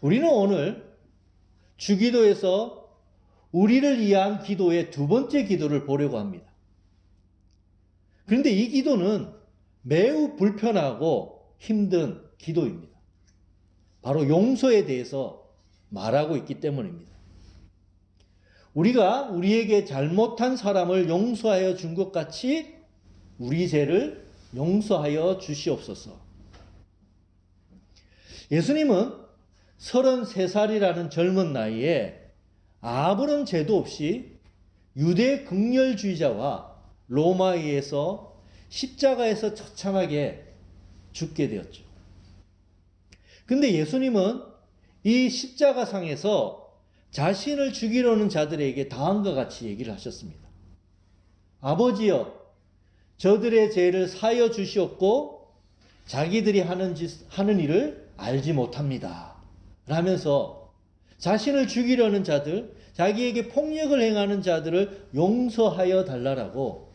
우리는 오늘 주기도에서 우리를 위한 기도의 두 번째 기도를 보려고 합니다. 그런데 이 기도는 매우 불편하고 힘든 기도입니다. 바로 용서에 대해서 말하고 있기 때문입니다. 우리가 우리에게 잘못한 사람을 용서하여 준 것 같이 우리 죄를 용서하여 주시옵소서. 예수님은 33살이라는 젊은 나이에 아무런 죄도 없이 유대 극렬주의자와 로마에 의해서 십자가에서 처참하게 죽게 되었죠. 근데 예수님은 이 십자가상에서 자신을 죽이려는 자들에게 다음과 같이 얘기를 하셨습니다. 아버지여, 저들의 죄를 사하여 주시옵고 자기들이 하는 일을 알지 못합니다. 라면서 자신을 죽이려는 자들, 자기에게 폭력을 행하는 자들을 용서하여 달라고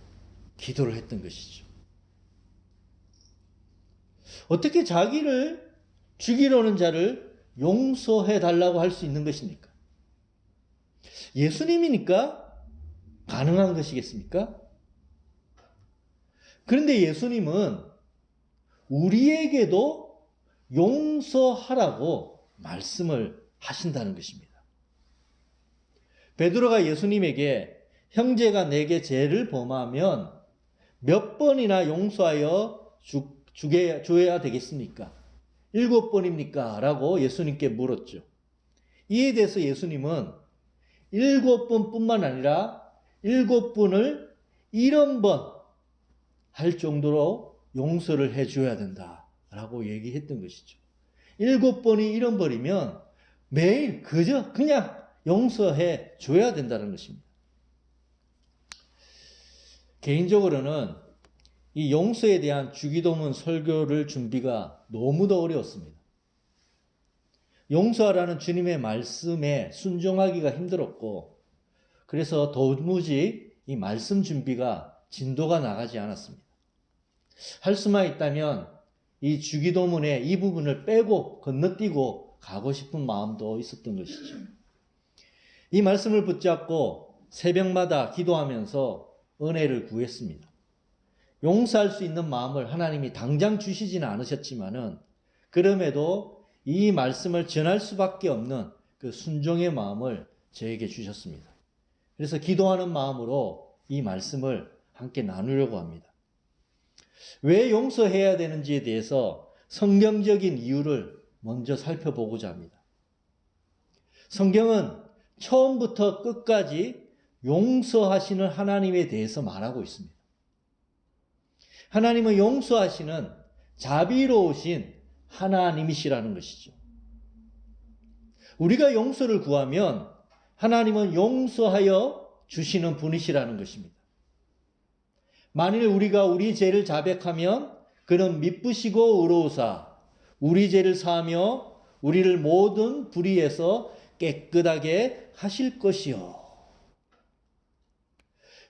기도를 했던 것이죠. 어떻게 자기를 죽이려는 자를 용서해 달라고 할 수 있는 것입니까? 예수님이니까 가능한 것이겠습니까? 그런데 예수님은 우리에게도 용서하라고 말씀을 하신다는 것입니다. 베드로가 예수님에게 형제가 내게 죄를 범하면 몇 번이나 용서하여 줘야 되겠습니까? 7번입니까? 라고 예수님께 물었죠. 이에 대해서 예수님은 7번뿐만 아니라 7번을 70번 할 정도로 용서를 해줘야 된다라고 얘기했던 것이죠. 7번이 70번이면 매일 그냥 용서해 줘야 된다는 것입니다. 개인적으로는 이 용서에 대한 주기도문 설교를 준비가 너무도 어려웠습니다. 용서하라는 주님의 말씀에 순종하기가 힘들었고, 그래서 도무지 이 말씀 준비가 진도가 나가지 않았습니다. 할 수만 있다면 이 주기도문의 이 부분을 빼고 건너뛰고 가고 싶은 마음도 있었던 것이죠. 이 말씀을 붙잡고 새벽마다 기도하면서 은혜를 구했습니다. 용서할 수 있는 마음을 하나님이 당장 주시지는 않으셨지만은 그럼에도 이 말씀을 전할 수밖에 없는 그 순종의 마음을 저에게 주셨습니다. 그래서 기도하는 마음으로 이 말씀을 함께 나누려고 합니다. 왜 용서해야 되는지에 대해서 성경적인 이유를 먼저 살펴보고자 합니다. 성경은 처음부터 끝까지 용서하시는 하나님에 대해서 말하고 있습니다. 하나님은 용서하시는 자비로우신 하나님이시라는 것이죠. 우리가 용서를 구하면 하나님은 용서하여 주시는 분이시라는 것입니다. 만일 우리가 우리 죄를 자백하면 그는 미쁘시고 의로우사 우리 죄를 사하며 우리를 모든 불의에서 깨끗하게 하실 것이요.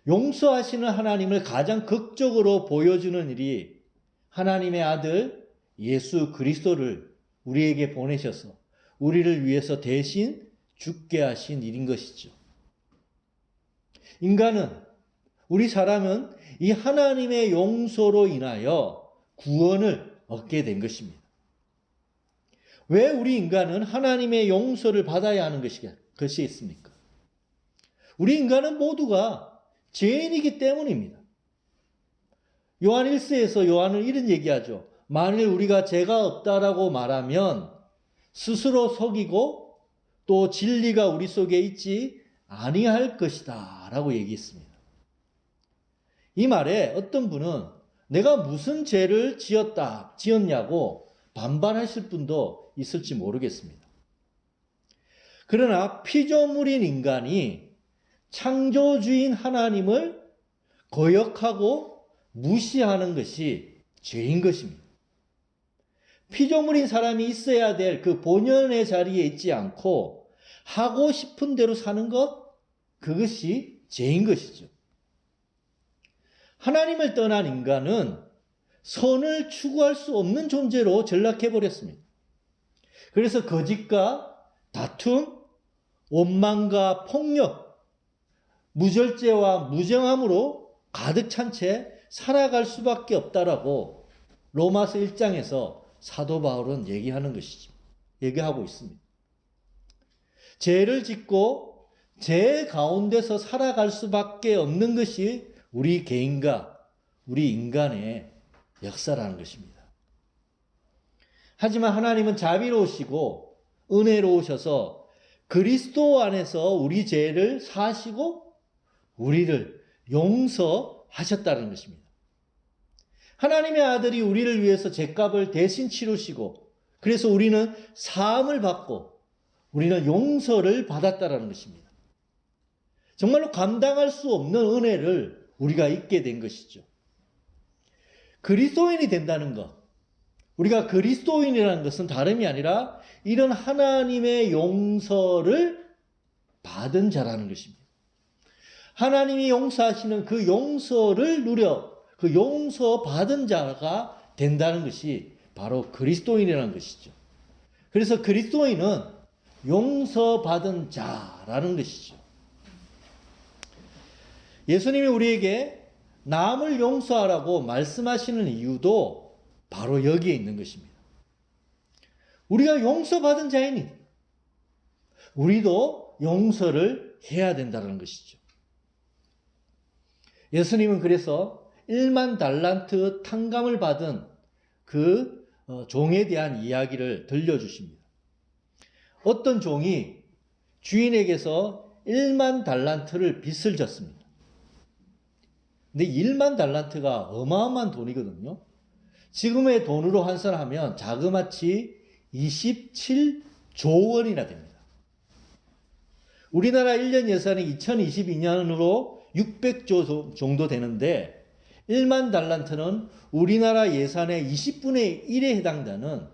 용서하시는 하나님을 가장 극적으로 보여주는 일이 하나님의 아들 예수 그리스도를 우리에게 보내셔서 우리를 위해서 대신 죽게 하신 일인 것이죠. 우리 사람은 이 하나님의 용서로 인하여 구원을 얻게 된 것입니다. 왜 우리 인간은 하나님의 용서를 받아야 하는 것이 있습니까? 우리 인간은 모두가 죄인이기 때문입니다. 요한 1서에서 요한은 이런 얘기하죠. 만일 우리가 죄가 없다라고 말하면 스스로 속이고 또 진리가 우리 속에 있지 아니할 것이다 라고 얘기했습니다. 이 말에 어떤 분은 내가 무슨 죄를 지었냐고 반발하실 분도 있을지 모르겠습니다. 그러나 피조물인 인간이 창조주인 하나님을 거역하고 무시하는 것이 죄인 것입니다. 피조물인 사람이 있어야 될 그 본연의 자리에 있지 않고 하고 싶은 대로 사는 것, 그것이 죄인 것이죠. 하나님을 떠난 인간은 선을 추구할 수 없는 존재로 전락해버렸습니다. 그래서 거짓과 다툼, 원망과 폭력, 무절제와 무정함으로 가득 찬 채 살아갈 수밖에 없다라고 로마서 1장에서 사도 바울은 얘기하고 있습니다. 죄를 짓고 죄 가운데서 살아갈 수밖에 없는 것이 우리 개인과 우리 인간의 역사라는 것입니다. 하지만 하나님은 자비로우시고 은혜로우셔서 그리스도 안에서 우리 죄를 사시고 우리를 용서하셨다는 것입니다. 하나님의 아들이 우리를 위해서 죄값을 대신 치르시고 그래서 우리는 사함을 받고 우리는 용서를 받았다는 것입니다. 정말로 감당할 수 없는 은혜를 우리가 잊게 된 것이죠. 그리스도인이 된다는 것, 우리가 그리스도인이라는 것은 다름이 아니라 이런 하나님의 용서를 받은 자라는 것입니다. 하나님이 용서하시는 그 용서를 누려 그 용서받은 자가 된다는 것이 바로 그리스도인이라는 것이죠. 그래서 그리스도인은 용서받은 자라는 것이죠. 예수님이 우리에게 남을 용서하라고 말씀하시는 이유도 바로 여기에 있는 것입니다. 우리가 용서받은 자이니 우리도 용서를 해야 된다는 것이죠. 예수님은 그래서 1만 달란트 탕감을 받은 그 종에 대한 이야기를 들려주십니다. 어떤 종이 주인에게서 1만 달란트를 빚을 졌습니다. 근데 1만 달란트가 어마어마한 돈이거든요. 지금의 돈으로 환산하면 자그마치 27조 원이나 됩니다. 우리나라 1년 예산이 2022년으로 600조 정도 되는데 1만 달란트는 우리나라 예산의 20분의 1에 해당되는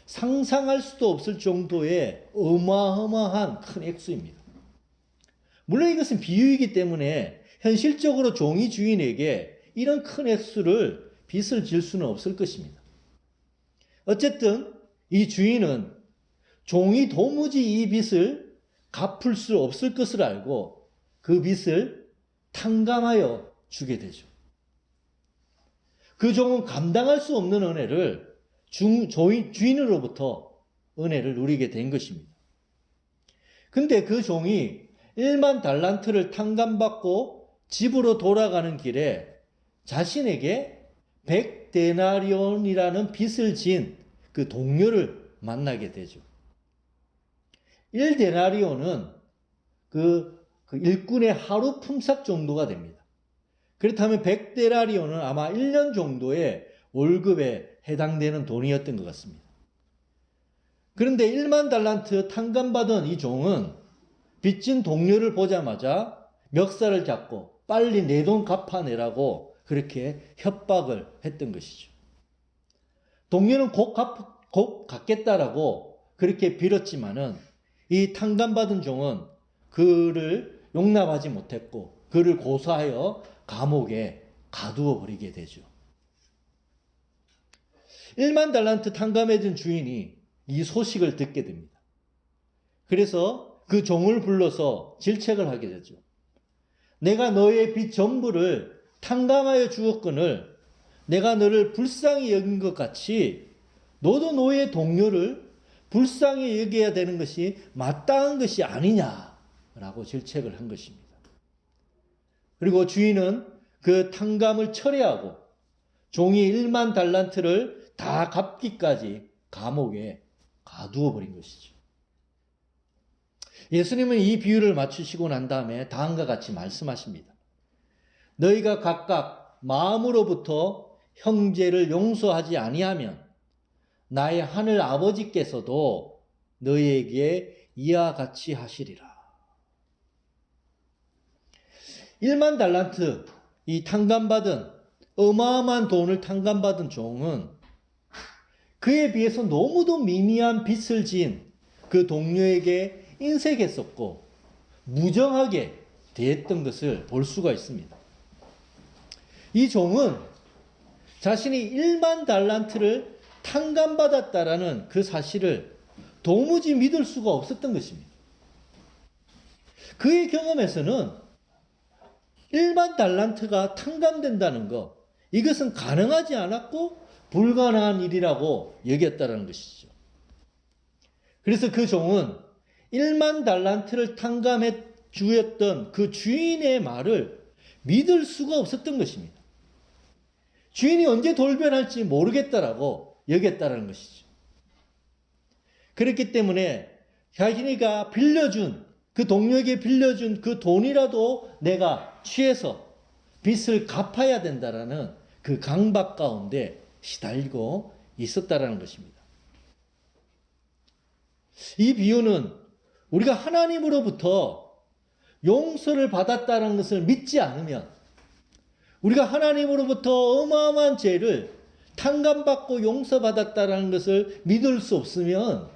상상할 수도 없을 정도의 어마어마한 큰 액수입니다. 물론 이것은 비유이기 때문에 현실적으로 종이 주인에게 이런 큰 액수를 빚을 질 수는 없을 것입니다. 어쨌든 이 주인은 종이 도무지 이 빚을 갚을 수 없을 것을 알고 그 빚을 탕감하여 주게 되죠. 그 종은 감당할 수 없는 은혜를 주인으로부터 은혜를 누리게 된 것입니다. 근데 그 종이 1만 달란트를 탕감받고 집으로 돌아가는 길에 자신에게 100데나리온이라는 빚을 진 그 동료를 만나게 되죠. 1데나리온은 그 일꾼의 하루 품삯 정도가 됩니다. 그렇다면 100데나리온은 아마 1년 정도의 월급에 해당되는 돈이었던 것 같습니다. 그런데 1만 달란트 탕감받은 이 종은 빚진 동료를 보자마자 멱살을 잡고 빨리 내 돈 갚아내라고 그렇게 협박을 했던 것이죠. 동료는 곧 갚겠다라고 그렇게 빌었지만은 이 탕감받은 종은 그를 용납하지 못했고 그를 고소하여 감옥에 가두어 버리게 되죠. 1만 달란트 탕감해준 주인이 이 소식을 듣게 됩니다. 그래서 그 종을 불러서 질책을 하게 되죠. 내가 너의 빚 전부를 탕감하여 주었거늘 내가 너를 불쌍히 여긴 것 같이 너도 너의 동료를 불쌍히 여겨야 되는 것이 마땅한 것이 아니냐라고 질책을 한 것입니다. 그리고 주인은 그 탕감을 철회하고 종이 1만 달란트를 다 갚기까지 감옥에 가두어 버린 것이죠. 예수님은 이 비유를 맞추시고 난 다음에 다음과 같이 말씀하십니다. 너희가 각각 마음으로부터 형제를 용서하지 아니하면 나의 하늘 아버지께서도 너희에게 이와 같이 하시리라. 1만 달란트 이 탕감받은 어마어마한 돈을 탕감받은 종은 그에 비해서 너무도 미미한 빚을 진 그 동료에게 인색했었고 무정하게 대했던 것을 볼 수가 있습니다. 이 종은 자신이 1만 달란트를 탕감받았다라는 그 사실을 도무지 믿을 수가 없었던 것입니다. 그의 경험에서는 일반 달란트가 탕감된다는 것, 이것은 가능하지 않았고 불가능한 일이라고 여겼다는 것이죠. 그래서 그 종은 1만 달란트를 탕감해 주었던 그 주인의 말을 믿을 수가 없었던 것입니다. 주인이 언제 돌변할지 모르겠다라고 여겼다는 것이죠. 그렇기 때문에 자신이가 빌려준, 그 동료에게 빌려준 그 돈이라도 내가 취해서 빚을 갚아야 된다라는 그 강박 가운데 시달리고 있었다라는 것입니다. 이 비유는 우리가 하나님으로부터 용서를 받았다는 것을 믿지 않으면, 우리가 하나님으로부터 어마어마한 죄를 탕감받고 용서받았다는 것을 믿을 수 없으면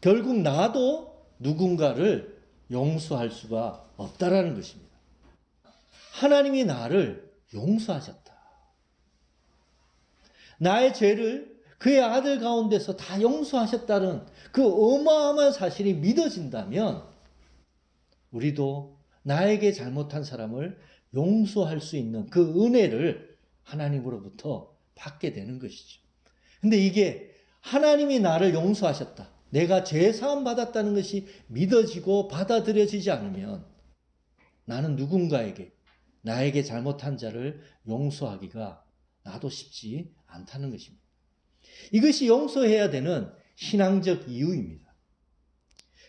결국 나도 누군가를 용서할 수가 없다라는 것입니다. 하나님이 나를 용서하셨다. 나의 죄를 그의 아들 가운데서 다 용서하셨다는 그 어마어마한 사실이 믿어진다면 우리도 나에게 잘못한 사람을 용서할 수 있는 그 은혜를 하나님으로부터 받게 되는 것이죠. 근데 이게 하나님이 나를 용서하셨다, 내가 죄사함 받았다는 것이 믿어지고 받아들여지지 않으면 나는 누군가에게 나에게 잘못한 자를 용서하기가 나도 쉽지 않다는 것입니다. 이것이 용서해야 되는 신앙적 이유입니다.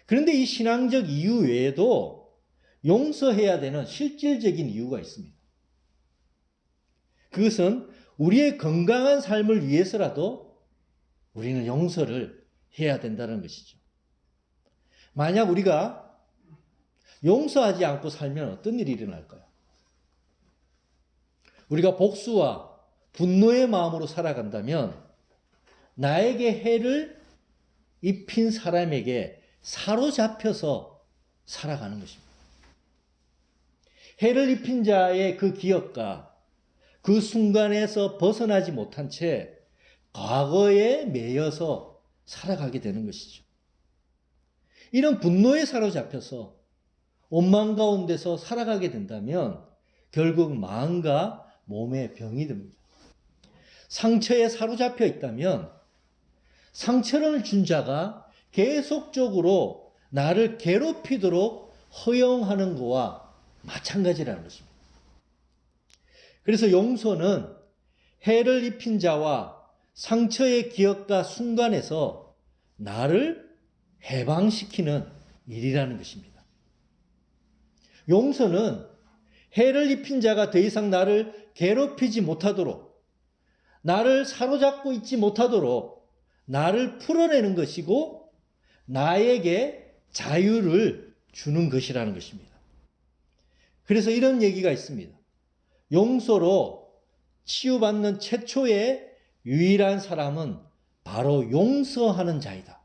그런데 이 신앙적 이유 외에도 용서해야 되는 실질적인 이유가 있습니다. 그것은 우리의 건강한 삶을 위해서라도 우리는 용서를 해야 된다는 것이죠. 만약 우리가 용서하지 않고 살면 어떤 일이 일어날까요? 우리가 복수와 분노의 마음으로 살아간다면 나에게 해를 입힌 사람에게 사로잡혀서 살아가는 것입니다. 해를 입힌 자의 그 기억과 그 순간에서 벗어나지 못한 채 과거에 매여서 살아가게 되는 것이죠. 이런 분노에 사로잡혀서 원망 가운데서 살아가게 된다면 결국 마음과 몸에 병이 듭니다. 상처에 사로잡혀 있다면 상처를 준 자가 계속적으로 나를 괴롭히도록 허용하는 것과 마찬가지라는 것입니다. 그래서 용서는 해를 입힌 자와 상처의 기억과 순간에서 나를 해방시키는 일이라는 것입니다. 용서는 해를 입힌 자가 더 이상 나를 괴롭히지 못하도록, 나를 사로잡고 있지 못하도록 나를 풀어내는 것이고 나에게 자유를 주는 것이라는 것입니다. 그래서 이런 얘기가 있습니다. 용서로 치유받는 최초의 유일한 사람은 바로 용서하는 자이다.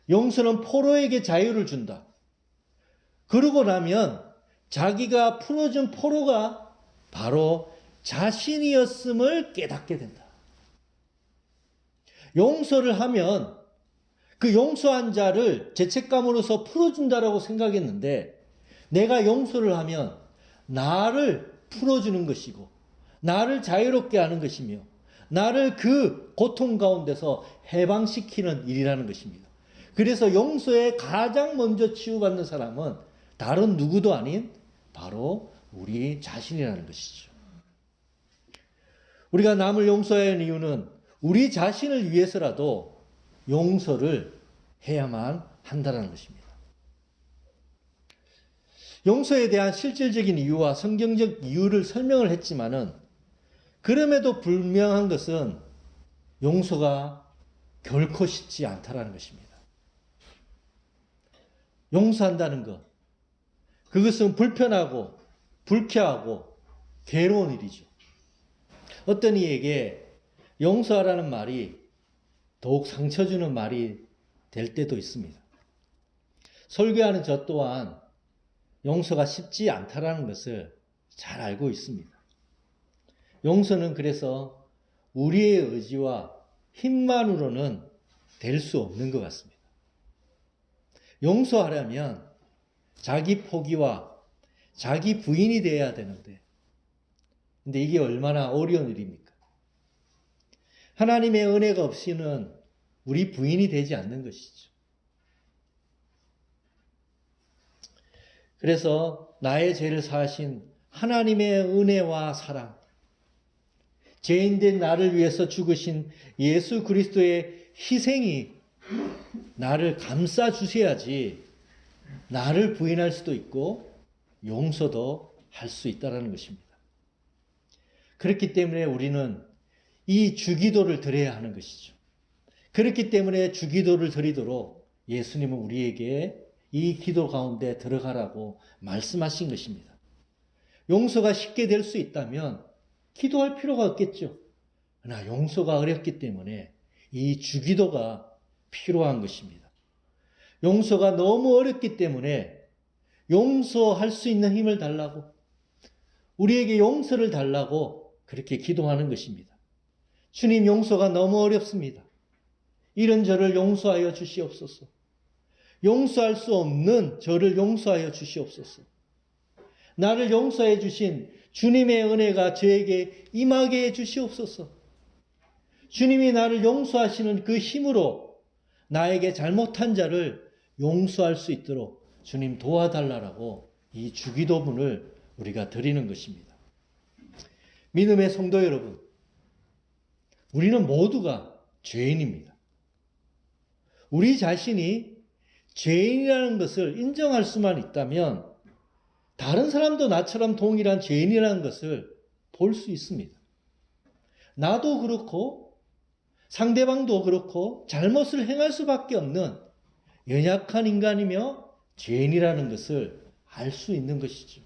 용서는 포로에게 자유를 준다. 그러고 나면 자기가 풀어준 포로가 바로 자신이었음을 깨닫게 된다. 용서를 하면 그 용서한 자를 죄책감으로서 풀어준다라고 생각했는데 내가 용서를 하면 나를 풀어주는 것이고 나를 자유롭게 하는 것이며 나를 그 고통 가운데서 해방시키는 일이라는 것입니다. 그래서 용서에 가장 먼저 치유받는 사람은 다른 누구도 아닌 바로 우리 자신이라는 것이죠. 우리가 남을 용서해야 하는 이유는 우리 자신을 위해서라도 용서를 해야만 한다는 것입니다. 용서에 대한 실질적인 이유와 성경적 이유를 설명을 했지만은 그럼에도 분명한 것은 용서가 결코 쉽지 않다는 것입니다. 용서한다는 것, 그것은 불편하고 불쾌하고 괴로운 일이죠. 어떤 이에게 용서하라는 말이 더욱 상처 주는 말이 될 때도 있습니다. 설교하는 저 또한 용서가 쉽지 않다는 것을 잘 알고 있습니다. 용서는 그래서 우리의 의지와 힘만으로는 될 수 없는 것 같습니다. 용서하려면 자기 포기와 자기 부인이 되어야 되는데, 근데 이게 얼마나 어려운 일입니까? 하나님의 은혜가 없이는 우리 부인이 되지 않는 것이죠. 그래서 나의 죄를 사하신 하나님의 은혜와 사랑, 죄인된 나를 위해서 죽으신 예수 그리스도의 희생이 나를 감싸 주셔야지 나를 부인할 수도 있고 용서도 할 수 있다는 것입니다. 그렇기 때문에 우리는 이 주기도를 드려야 하는 것이죠. 그렇기 때문에 주기도를 드리도록 예수님은 우리에게 이 기도 가운데 들어가라고 말씀하신 것입니다. 용서가 쉽게 될 수 있다면 기도할 필요가 없겠죠. 그러나 용서가 어렵기 때문에 이 주기도가 필요한 것입니다. 용서가 너무 어렵기 때문에 용서할 수 있는 힘을 달라고, 우리에게 용서를 달라고 그렇게 기도하는 것입니다. 주님, 용서가 너무 어렵습니다. 이런 저를 용서하여 주시옵소서. 용서할 수 없는 저를 용서하여 주시옵소서. 나를 용서해 주신 주님의 은혜가 저에게 임하게 해 주시옵소서. 주님이 나를 용서하시는 그 힘으로 나에게 잘못한 자를 용서할 수 있도록 주님 도와달라고 이 주기도문을 우리가 드리는 것입니다. 믿음의 성도 여러분, 우리는 모두가 죄인입니다. 우리 자신이 죄인이라는 것을 인정할 수만 있다면 다른 사람도 나처럼 동일한 죄인이라는 것을 볼 수 있습니다. 나도 그렇고 상대방도 그렇고 잘못을 행할 수밖에 없는 연약한 인간이며 죄인이라는 것을 알 수 있는 것이죠.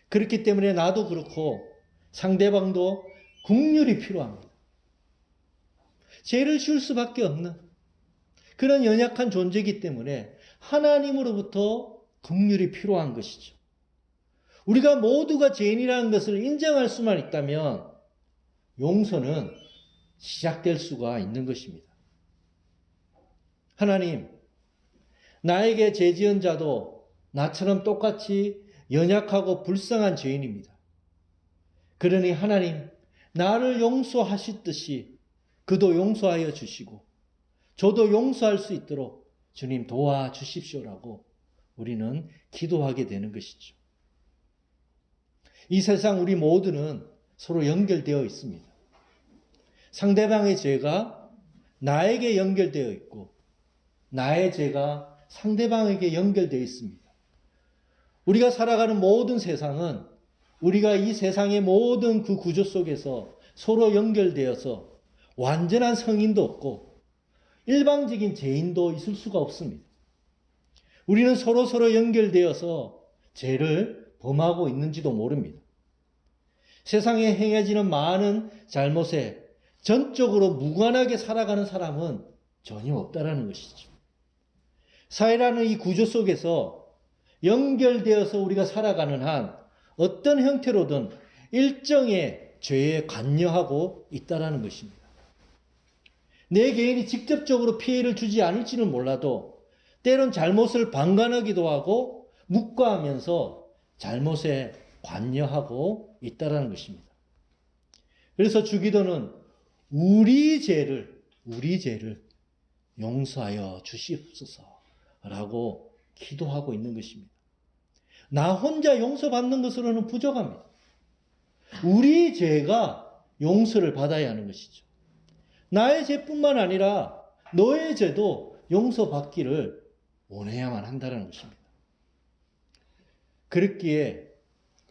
그렇기 때문에 나도 그렇고 상대방도 긍휼이 필요합니다. 죄를 지을 수밖에 없는 그런 연약한 존재이기 때문에 하나님으로부터 긍휼이 필요한 것이죠. 우리가 모두가 죄인이라는 것을 인정할 수만 있다면 용서는 시작될 수가 있는 것입니다. 하나님, 나에게 죄 지은 자도 나처럼 똑같이 연약하고 불쌍한 죄인입니다. 그러니 하나님, 나를 용서하셨듯이 그도 용서하여 주시고 저도 용서할 수 있도록 주님 도와주십시오라고 우리는 기도하게 되는 것이죠. 이 세상 우리 모두는 서로 연결되어 있습니다. 상대방의 죄가 나에게 연결되어 있고 나의 죄가 상대방에게 연결되어 있습니다. 우리가 살아가는 모든 세상은 우리가 이 세상의 모든 그 구조 속에서 서로 연결되어서 완전한 성인도 없고 일방적인 죄인도 있을 수가 없습니다. 우리는 서로 연결되어서 죄를 범하고 있는지도 모릅니다. 세상에 행해지는 많은 잘못에 전적으로 무관하게 살아가는 사람은 전혀 없다라는 것이죠. 사회라는 이 구조 속에서 연결되어서 우리가 살아가는 한 어떤 형태로든 일정의 죄에 관여하고 있다라는 것입니다. 내 개인이 직접적으로 피해를 주지 않을지는 몰라도 때론 잘못을 방관하기도 하고 묵과하면서 잘못에 관여하고 있다라는 것입니다. 그래서 주기도는 우리 죄를 용서하여 주시옵소서라고 기도하고 있는 것입니다. 나 혼자 용서받는 것으로는 부족합니다. 우리 죄가 용서를 받아야 하는 것이죠. 나의 죄뿐만 아니라 너의 죄도 용서받기를 원해야만 한다는 것입니다. 그렇기에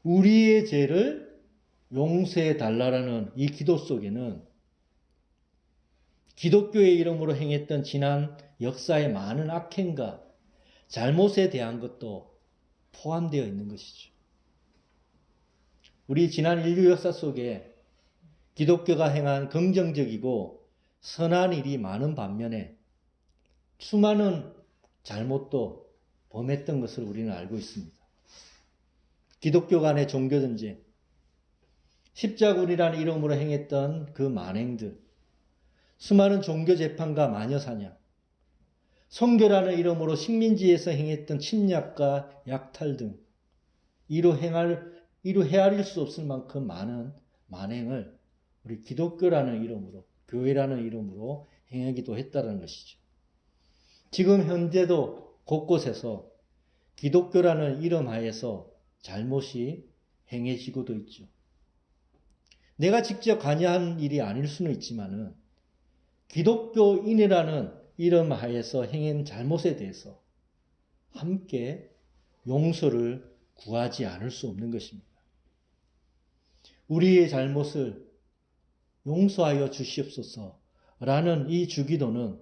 우리의 죄를 용서해 달라라는 이 기도 속에는 기독교의 이름으로 행했던 지난 역사의 많은 악행과 잘못에 대한 것도 포함되어 있는 것이죠. 우리 지난 인류 역사 속에 기독교가 행한 긍정적이고 선한 일이 많은 반면에 수많은 잘못도 범했던 것을 우리는 알고 있습니다. 기독교 간의 종교전쟁, 십자군이라는 이름으로 행했던 그 만행들, 수많은 종교재판과 마녀사냥, 선교라는 이름으로 식민지에서 행했던 침략과 약탈 등 이루 헤아릴 수 없을 만큼 많은 만행을 우리 기독교라는 이름으로, 교회라는 이름으로 행하기도 했다는 것이죠. 지금 현재도 곳곳에서 기독교라는 이름 하에서 잘못이 행해지고도 있죠. 내가 직접 관여한 일이 아닐 수는 있지만은 기독교인이라는 이름 하에서 행한 잘못에 대해서 함께 용서를 구하지 않을 수 없는 것입니다. 우리의 잘못을 용서하여 주시옵소서라는 이 주기도는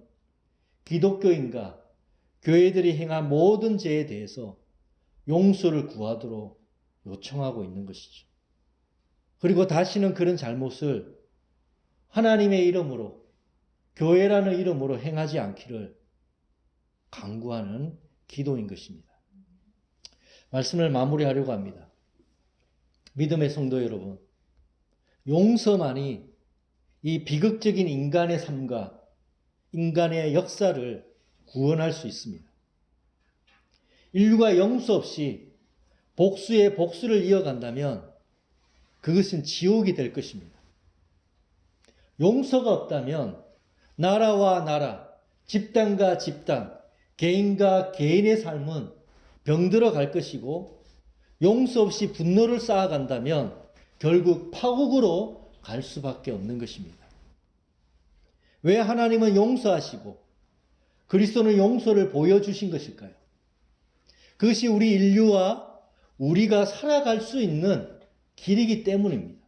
기독교인과 교회들이 행한 모든 죄에 대해서 용서를 구하도록 요청하고 있는 것이죠. 그리고 다시는 그런 잘못을 하나님의 이름으로, 교회라는 이름으로 행하지 않기를 간구하는 기도인 것입니다. 말씀을 마무리하려고 합니다. 믿음의 성도 여러분, 용서만이 이 비극적인 인간의 삶과 인간의 역사를 구원할 수 있습니다. 인류가 용서 없이 복수에 복수를 이어간다면 그것은 지옥이 될 것입니다. 용서가 없다면 나라와 나라, 집단과 집단, 개인과 개인의 삶은 병들어 갈 것이고, 용서 없이 분노를 쌓아간다면 결국 파국으로 갈 수밖에 없는 것입니다. 왜 하나님은 용서하시고 그리스도는 용서를 보여주신 것일까요? 그것이 우리 인류와 우리가 살아갈 수 있는 길이기 때문입니다.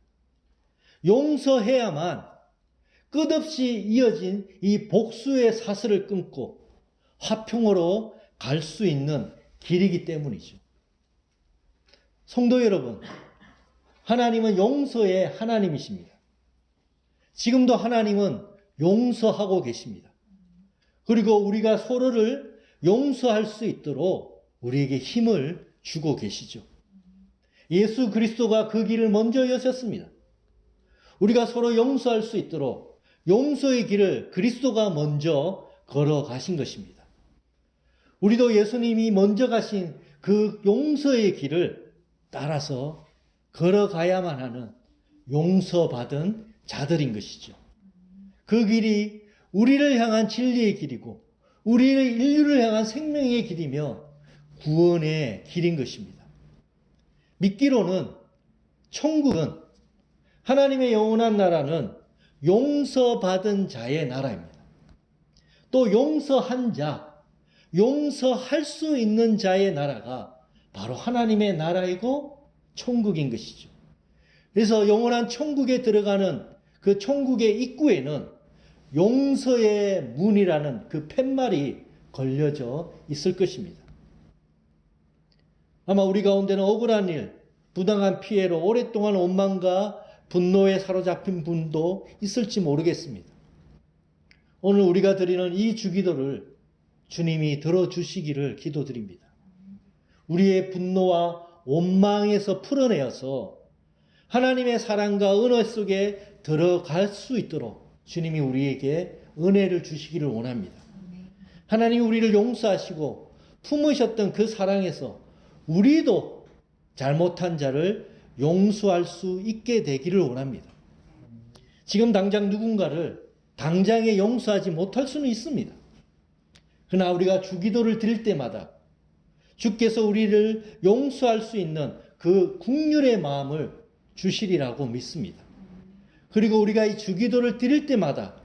용서해야만 끝없이 이어진 이 복수의 사슬을 끊고 화평으로 갈 수 있는 길이기 때문이죠. 성도 여러분, 하나님은 용서의 하나님이십니다. 지금도 하나님은 용서하고 계십니다. 그리고 우리가 서로를 용서할 수 있도록 우리에게 힘을 주고 계시죠. 예수 그리스도가 그 길을 먼저 여셨습니다. 우리가 서로 용서할 수 있도록 용서의 길을 그리스도가 먼저 걸어가신 것입니다. 우리도 예수님이 먼저 가신 그 용서의 길을 따라서 걸어가야만 하는 용서받은 자들인 것이죠. 그 길이 우리를 향한 진리의 길이고 인류를 향한 생명의 길이며 구원의 길인 것입니다. 믿기로는 천국은, 하나님의 영원한 나라는 용서받은 자의 나라입니다. 또 용서한 자, 용서할 수 있는 자의 나라가 바로 하나님의 나라이고 천국인 것이죠. 그래서 영원한 천국에 들어가는 그 천국의 입구에는 용서의 문이라는 그 팻말이 걸려져 있을 것입니다. 아마 우리 가운데는 억울한 일, 부당한 피해로 오랫동안 원망과 분노에 사로잡힌 분도 있을지 모르겠습니다. 오늘 우리가 드리는 이 주기도를 주님이 들어주시기를 기도드립니다. 우리의 분노와 원망에서 풀어내어서 하나님의 사랑과 은혜 속에 들어갈 수 있도록 주님이 우리에게 은혜를 주시기를 원합니다. 하나님 우리를 용서하시고 품으셨던 그 사랑에서 우리도 잘못한 자를 용서할 수 있게 되기를 원합니다. 지금 당장 누군가를 당장에 용서하지 못할 수는 있습니다. 그러나 우리가 주기도를 드릴 때마다 주께서 우리를 용서할 수 있는 그 긍휼의 마음을 주시리라고 믿습니다. 그리고 우리가 이 주기도를 드릴 때마다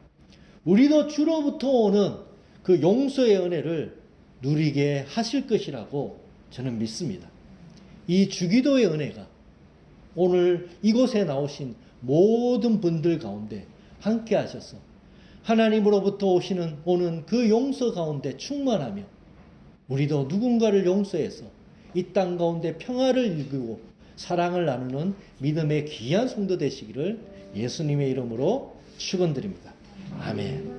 우리도 주로부터 오는 그 용서의 은혜를 누리게 하실 것이라고 저는 믿습니다. 이 주기도의 은혜가 오늘 이곳에 나오신 모든 분들 가운데 함께 하셔서 하나님으로부터 오는 그 용서 가운데 충만하며 우리도 누군가를 용서해서 이 땅 가운데 평화를 일구고 사랑을 나누는 믿음의 귀한 성도 되시기를 예수님의 이름으로 축원드립니다. 아멘.